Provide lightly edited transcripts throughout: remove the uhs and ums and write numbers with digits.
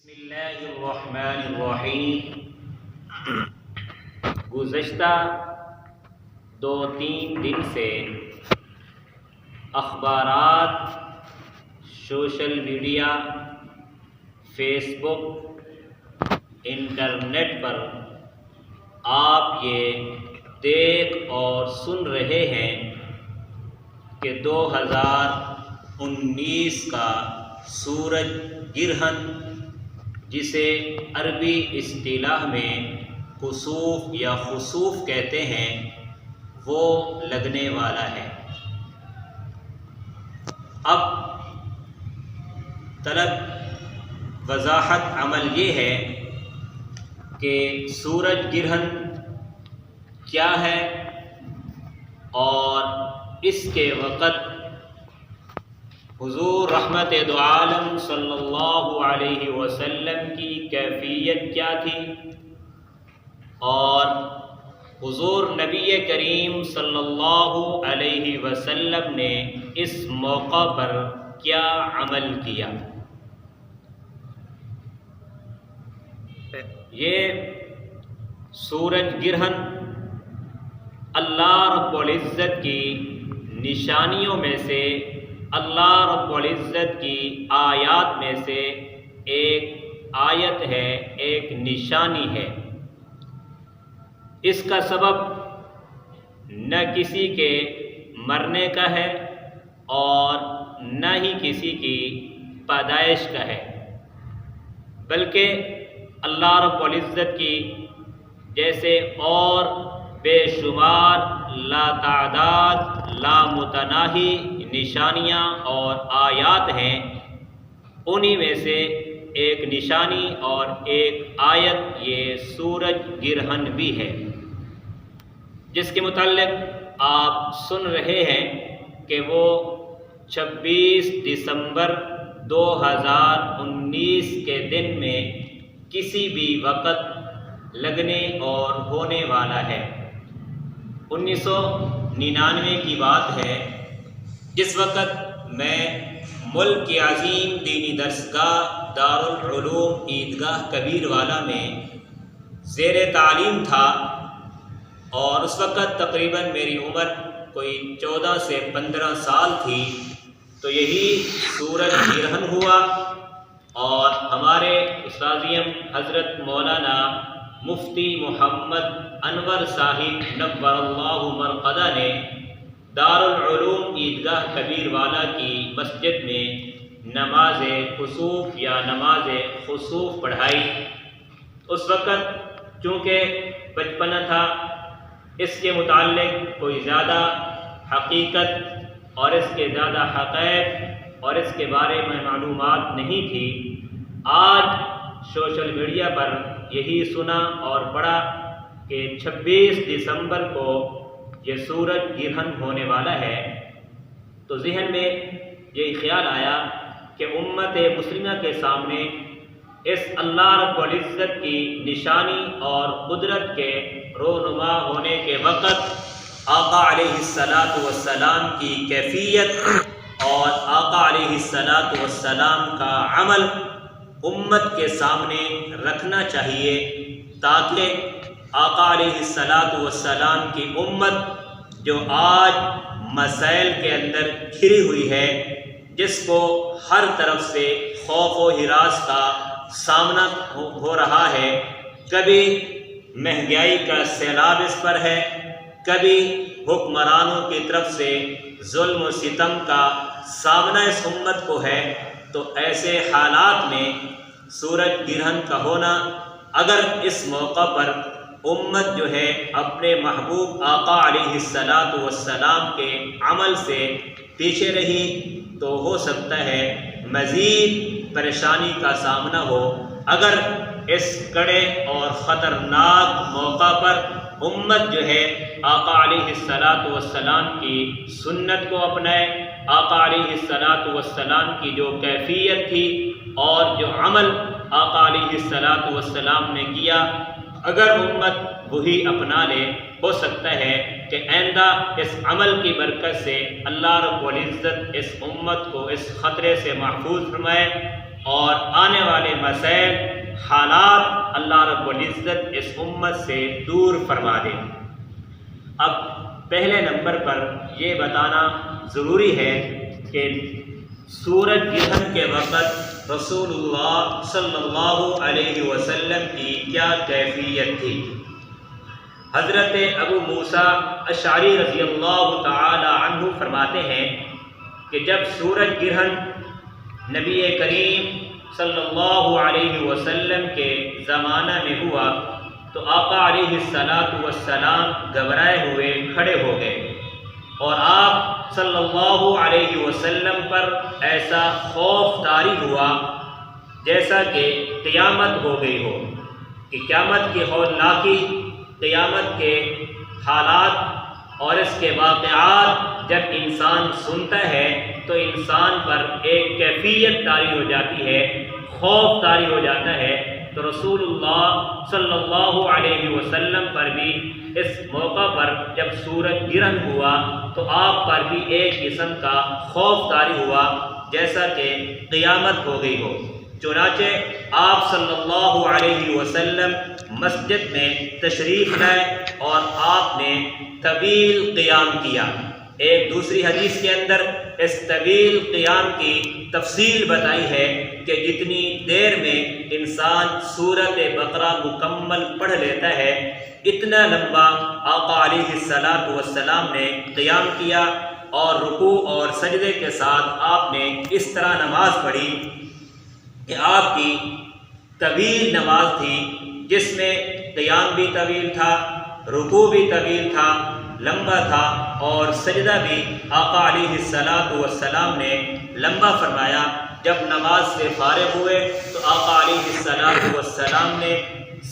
بسم اللہ الرحمن الرحیم۔ گزشتہ 2-3 دن سے اخبارات، سوشل میڈیا، فیس بک، انٹرنیٹ پر آپ یہ دیکھ اور سن رہے ہیں کہ 2019 کا سورج گرہن، جسے عربی اصطلاح میں کسوف یا خسوف کہتے ہیں، وہ لگنے والا ہے۔ اب طلب وضاحت عمل یہ ہے کہ سورج گرہن کیا ہے اور اس کے وقت حضور رحمت دو عالم صلی اللہ علیہ وسلم کی کیفیت کیا تھی، اور حضور نبی کریم صلی اللہ علیہ وسلم نے اس موقع پر کیا عمل کیا۔ یہ سورج گرہن اللہ رب العزت کی نشانیوں میں سے، اللہ رب العزت کی آیات میں سے ایک آیت ہے، ایک نشانی ہے۔ اس کا سبب نہ کسی کے مرنے کا ہے اور نہ ہی کسی کی پیدائش کا ہے، بلکہ اللہ رب العزت کی جیسے اور بے شمار لاتعداد لامتناہی نشانیاں اور آیات ہیں، انہی میں سے ایک نشانی اور ایک آیت یہ سورج گرہن بھی ہے، جس کے متعلق آپ سن رہے ہیں کہ وہ 26 دسمبر 2019 کے دن میں کسی بھی وقت لگنے اور ہونے والا ہے۔ 1999 کی بات ہے، جس وقت میں ملک کی عظیم دینی درسگاہ دارالعلوم عیدگاہ کبیر والا میں زیر تعلیم تھا، اور اس وقت تقریباً میری عمر کوئی 14 سے 15 سال تھی۔ تو یہی سورج گرہن ہوا، اور ہمارے استاذیم حضرت مولانا مفتی محمد انور صاحب نور اللہ مرقدہ نے دارالعلوم عیدگاہ کبیر والا کی مسجد میں نماز کسوف یا نماز خسوف پڑھائی۔ اس وقت چونکہ بچپنا تھا، اس کے متعلق کوئی زیادہ حقیقت اور اس کے زیادہ حقائق اور اس کے بارے میں معلومات نہیں تھی۔ آج سوشل میڈیا پر یہی سنا اور پڑھا کہ 26 دسمبر کو یہ سورج گرہن ہونے والا ہے، تو ذہن میں یہی خیال آیا کہ امت مسلمہ کے سامنے اس اللہ رب العزت کی نشانی اور قدرت کے رونما ہونے کے وقت آقا علیہ السلام کی کیفیت اور آقا علیہ السلام کا عمل امت کے سامنے رکھنا چاہیے، تاکہ آقا علیہ السلام کی امت جو آج مسائل کے اندر گھری ہوئی ہے، جس کو ہر طرف سے خوف و ہراس کا سامنا ہو رہا ہے، کبھی مہنگائی کا سیلاب اس پر ہے، کبھی حکمرانوں کی طرف سے ظلم و ستم کا سامنا اس امت کو ہے، تو ایسے حالات میں سورج گرہن کا ہونا، اگر اس موقع پر امت جو ہے اپنے محبوب آقا علیہ السلام کے عمل سے پیچھے رہی، تو ہو سکتا ہے مزید پریشانی کا سامنا ہو۔ اگر اس کڑے اور خطرناک موقع پر امت جو ہے آقا علیہ السلام کی سنت کو اپنائے، آقا علیہ السلام کی جو کیفیت تھی اور جو عمل آقا علیہ السلام نے کیا، اگر امت وہی اپنا لے، ہو سکتا ہے کہ آئندہ اس عمل کی برکت سے اللہ رب العزت اس امت کو اس خطرے سے محفوظ فرمائے اور آنے والے مسائل حالات اللہ رب العزت اس امت سے دور فرما دے۔ اب پہلے نمبر پر یہ بتانا ضروری ہے کہ سورج گرہن کے وقت رسول اللہ صلی اللہ علیہ وسلم کی کیا کیفیت تھی۔ حضرت ابو موسیٰ اشعری رضی اللہ تعالی عنہ فرماتے ہیں کہ جب سورج گرہن نبی کریم صلی اللہ علیہ وسلم کے زمانہ میں ہوا تو آقا علیہ السلام گھبرائے ہوئے کھڑے ہو گئے اور آپ صلی اللہ علیہ وسلم پر ایسا خوف طاری ہوا جیسا کہ قیامت ہو گئی ہو، کہ قیامت کی ہولناکی، قیامت کے حالات اور اس کے واقعات جب انسان سنتا ہے تو انسان پر ایک کیفیت طاری ہو جاتی ہے، خوف طاری ہو جاتا ہے۔ تو رسول اللہ صلی اللہ علیہ وسلم پر بھی اس موقع پر جب سورج گرہن ہوا تو آپ پر بھی ایک قسم کا خوف طاری ہوا جیسا کہ قیامت ہو گئی ہو۔ چنانچہ آپ صلی اللہ علیہ وسلم مسجد میں تشریف لائے اور آپ نے طویل قیام کیا۔ ایک دوسری حدیث کے اندر اس طویل قیام کی تفصیل بتائی ہے کہ جتنی دیر میں انسان سورۃ بقرہ مکمل پڑھ لیتا ہے اتنا لمبا آقا علیہ السلام نے قیام کیا، اور رکوع اور سجدے کے ساتھ آپ نے اس طرح نماز پڑھی کہ آپ کی طویل نماز تھی، جس میں قیام بھی طویل تھا، رکوع بھی طویل تھا، لمبا تھا، اور سجدہ بھی آقا علیہ السلام نے لمبا فرمایا۔ جب نماز سے فارغ ہوئے تو آقا علیہ السلام نے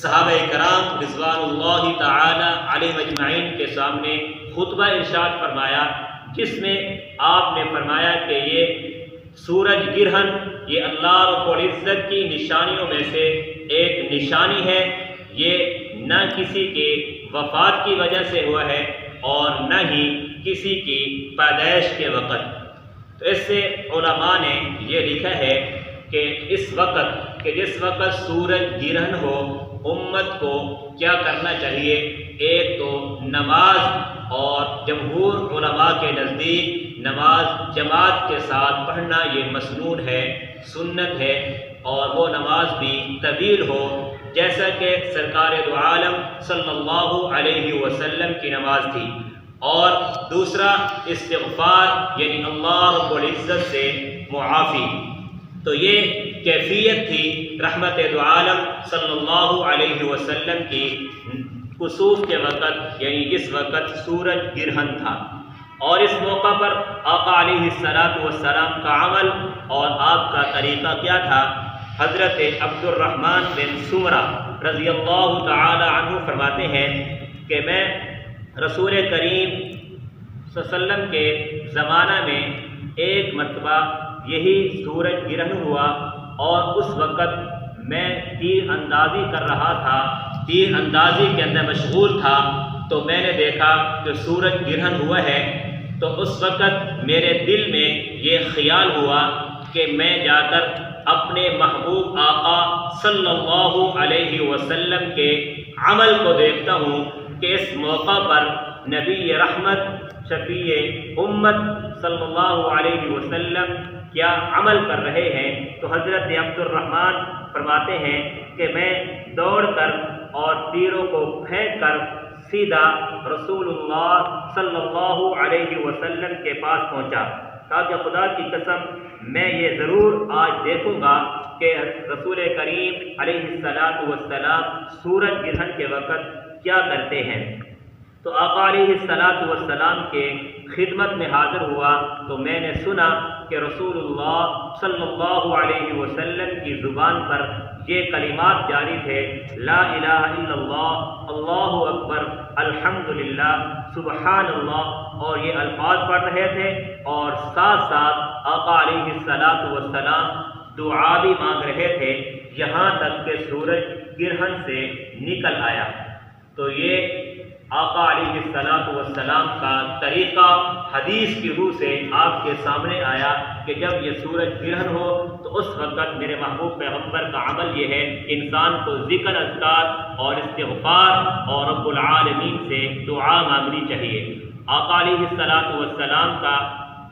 صحابہ کرام رضوان اللہ تعالی علیہم اجمعین کے سامنے خطبہ ارشاد فرمایا، جس میں آپ نے فرمایا کہ یہ سورج گرہن یہ اللہ رب العزت کی نشانیوں میں سے ایک نشانی ہے، یہ نہ کسی کے وفات کی وجہ سے ہوا ہے اور نہ ہی کسی کی پیدائش کے وقت۔ تو اس سے علماء نے یہ لکھا ہے کہ اس وقت کہ جس وقت سورج گرہن ہو امت کو کیا کرنا چاہیے۔ ایک تو نماز، اور جمہور علماء کے نزدیک نماز جماعت کے ساتھ پڑھنا یہ مسنون ہے، سنت ہے، اور وہ نماز بھی طویل ہو جیسا کہ سرکار دو عالم صلی اللہ علیہ وسلم کی نماز تھی۔ اور دوسرا استغفار، یعنی اللہ رب العزت سے معافی۔ تو یہ کیفیت تھی رحمت دو عالم صلی اللہ علیہ وسلم کی کسوف کے وقت، یعنی جس وقت سورج گرہن تھا۔ اور اس موقع پر آقا علیہ السلام کا عمل اور آپ کا طریقہ کیا تھا۔ حضرت عبد الرحمن بن سمرہ رضی اللہ تعالی عنہ فرماتے ہیں کہ میں رسول کریم صلی اللہ علیہ وسلم کے زمانہ میں ایک مرتبہ یہی سورج گرہن ہوا، اور اس وقت میں تیر اندازی کر رہا تھا، تیر اندازی کے اندر مشغول تھا، تو میں نے دیکھا کہ سورج گرہن ہوا ہے۔ تو اس وقت میرے دل میں یہ خیال ہوا کہ میں جا کر اپنے محبوب آقا صلی اللہ علیہ وسلم کے عمل کو دیکھتا ہوں کہ اس موقع پر نبی رحمت شفیع امت صلی اللہ علیہ وسلم کیا عمل کر رہے ہیں۔ تو حضرت عبد الرحمن فرماتے ہیں کہ میں دوڑ کر اور تیروں کو پھینک کر سیدھا رسول اللہ صلی اللہ علیہ وسلم کے پاس پہنچا، کہا کہ خدا کی قسم میں یہ ضرور آج دیکھوں گا کہ رسول کریم علیہ السلام سورج گرہن کے وقت کیا کرتے ہیں۔ تو آقا علیہ السلام کے خدمت میں حاضر ہوا تو میں نے سنا کہ رسول اللہ صلی اللہ علیہ وسلم کی زبان پر یہ کلمات جاری تھے، لا الہ الا اللہ، اللہ اکبر، الحمدللہ، سبحان اللہ، اور یہ الفاظ پڑھ رہے تھے، اور ساتھ ساتھ آقا علیہ السلام دعا بھی مانگ رہے تھے، یہاں تک کہ سورج گرہن سے نکل آیا۔ تو یہ آقا علیہ الصلوۃ والسلام کا طریقہ حدیث کی روح سے آپ کے سامنے آیا کہ جب یہ سورج گرہن ہو تو اس وقت میرے محبوب پیغمبر کا عمل یہ ہے کہ انسان کو ذکر، اذکار اور استغفار اور رب العالمین سے دعا مانگنی چاہیے۔ آقا علیہ الصلوۃ والسلام کا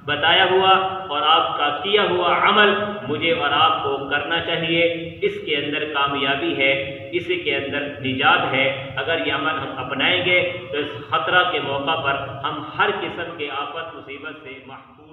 بتایا ہوا اور آپ کا کیا ہوا عمل مجھے اور آپ کو کرنا چاہیے۔ اس کے اندر کامیابی ہے، اس کے اندر نجات ہے۔ اگر یہ عمل ہم اپنائیں گے تو اس خطرہ کے موقع پر ہم ہر قسم کے آفت مصیبت سے محفوظ